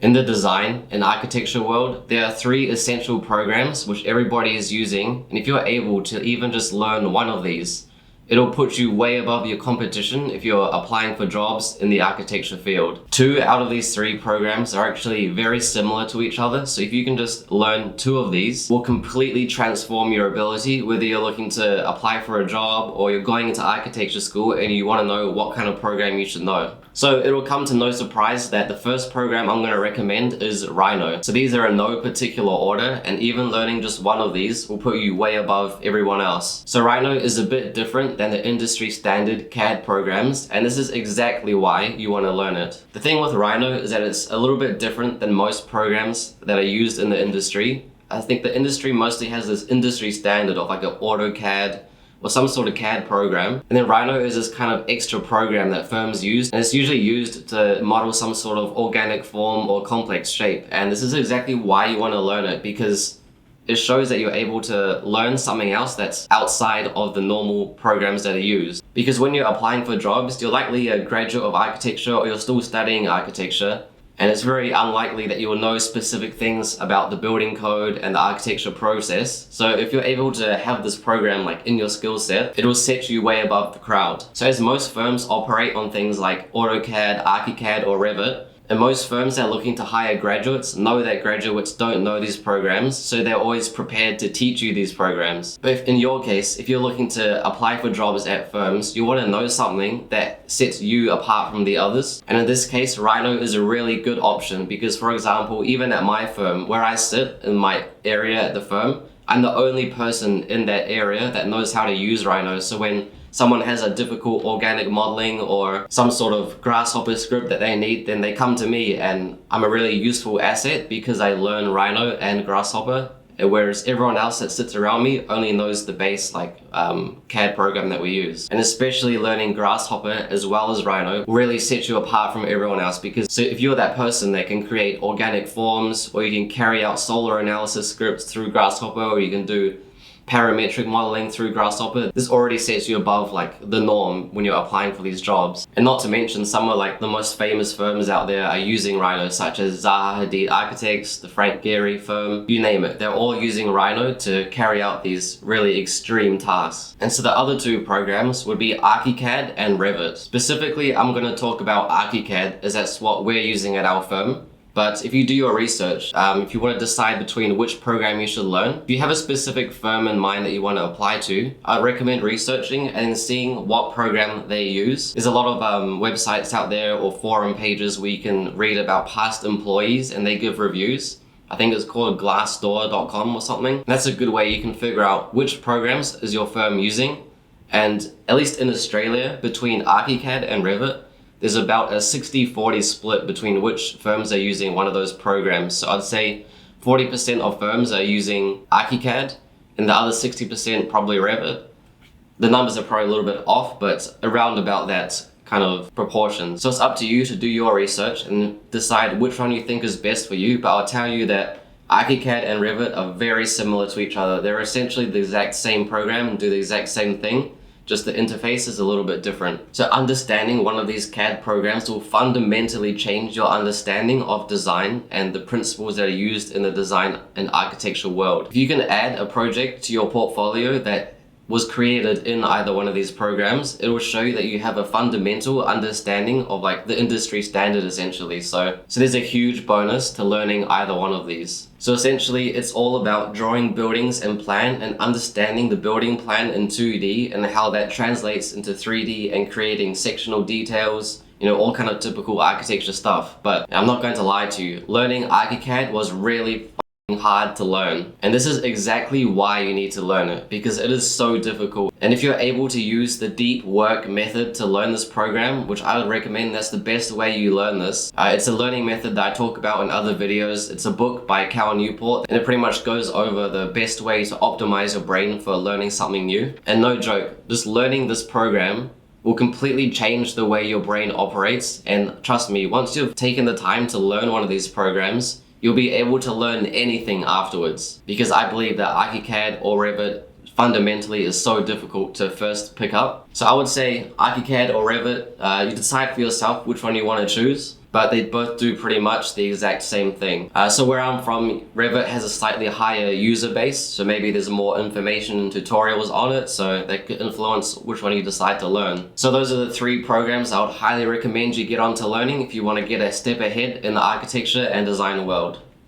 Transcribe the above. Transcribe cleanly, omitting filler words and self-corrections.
In the design and architecture world, there are three essential programs which everybody is using, and if you're able to even just learn one of these, it'll put you way above your competition if you're applying for jobs in the architecture field. Two out of these three programs are actually very similar to each other, so if you can just learn two of these, will completely transform your ability, whether you're looking to apply for a job or you're going into architecture school and you want to know what kind of program you should know. So it will come to no surprise that the first program I'm going to recommend is Rhino. So these are in no particular order, and even learning just one of these will put you way above everyone else. So Rhino is a bit different than the industry standard CAD programs, and this is exactly why you want to learn it. The thing with Rhino is that it's a little bit different than most programs that are used in the industry. I think the industry mostly has this industry standard of like an AutoCAD or some sort of CAD program. And then Rhino is this kind of extra program that firms use, and it's usually used to model some sort of organic form or complex shape. And this is exactly why you want to learn it, because it shows that you're able to learn something else that's outside of the normal programs that are used. Because when you're applying for jobs, you're likely a graduate of architecture or you're still studying architecture, and it's very unlikely that you will know specific things about the building code and the architecture process. So if you're able to have this program like in your skill set, it will set you way above the crowd. So as most firms operate on things like AutoCAD, ArchiCAD, or Revit, and most firms that are looking to hire graduates know that graduates don't know these programs, so they're always prepared to teach you these programs. But if, in your case, if you're looking to apply for jobs at firms, you want to know something that sets you apart from the others. And in this case, Rhino is a really good option because, for example, even at my firm, where I sit in my area at the firm, I'm the only person in that area that knows how to use Rhino. So when someone has a difficult organic modeling or some sort of Grasshopper script that they need, then they come to me, and I'm a really useful asset because I learn Rhino and Grasshopper, whereas everyone else that sits around me only knows the base CAD program that we use. And especially learning Grasshopper as well as Rhino really sets you apart from everyone else, because so if you're that person that can create organic forms, or you can carry out solar analysis scripts through Grasshopper, or you can do parametric modeling through Grasshopper, this already sets you above the norm when you're applying for these jobs. And not to mention, some of the most famous firms out there are using Rhino, such as Zaha Hadid Architects, the Frank Gehry firm, you name it. They're all using Rhino to carry out these really extreme tasks. And so the other two programs would be ArchiCAD and Revit. Specifically, I'm going to talk about ArchiCAD as that's what we're using at our firm. But if you do your research, if you want to decide between which program you should learn, if you have a specific firm in mind that you want to apply to, I recommend researching and seeing what program they use. There's a lot of websites out there or forum pages where you can read about past employees and they give reviews. I think it's called glassdoor.com or something. And that's a good way you can figure out which programs is your firm using. And at least in Australia, between ArchiCAD and Revit, there's about a 60-40 split between which firms are using one of those programs. So I'd say 40% of firms are using ArchiCAD and the other 60% probably Revit. The numbers are probably a little bit off, but around about that kind of proportion. So it's up to you to do your research and decide which one you think is best for you. But I'll tell you that ArchiCAD and Revit are very similar to each other. They're essentially the exact same program and do the exact same thing. Just the interface is a little bit different. So understanding one of these CAD programs will fundamentally change your understanding of design and the principles that are used in the design and architecture world. If you can add a project to your portfolio that was created in either one of these programs, it will show you that you have a fundamental understanding of the industry standard essentially. So there's a huge bonus to learning either one of these. So essentially it's all about drawing buildings in plan and understanding the building plan in 2D and how that translates into 3D and creating sectional details, all kind of typical architecture stuff. But I'm not going to lie to you, learning ArchiCAD was really hard to learn, and this is exactly why you need to learn it, because it is so difficult. And if you're able to use the deep work method to learn this program, which I would recommend, that's the best way you learn this. It's a learning method that I talk about in other videos. It's a book by Cal Newport, and it pretty much goes over the best way to optimize your brain for learning something new. And no joke, just learning this program will completely change the way your brain operates. And trust me, once you've taken the time to learn one of these programs, you'll be able to learn anything afterwards, because I believe that ArchiCAD or Revit fundamentally is so difficult to first pick up. So I would say ArchiCAD or Revit, you decide for yourself which one you want to choose. but they both do pretty much the exact same thing. So where I'm from, Revit has a slightly higher user base, so maybe there's more information and tutorials on it, so that could influence which one you decide to learn. So those are the 3 programs I would highly recommend you get onto learning if you want to get a step ahead in the architecture and design world.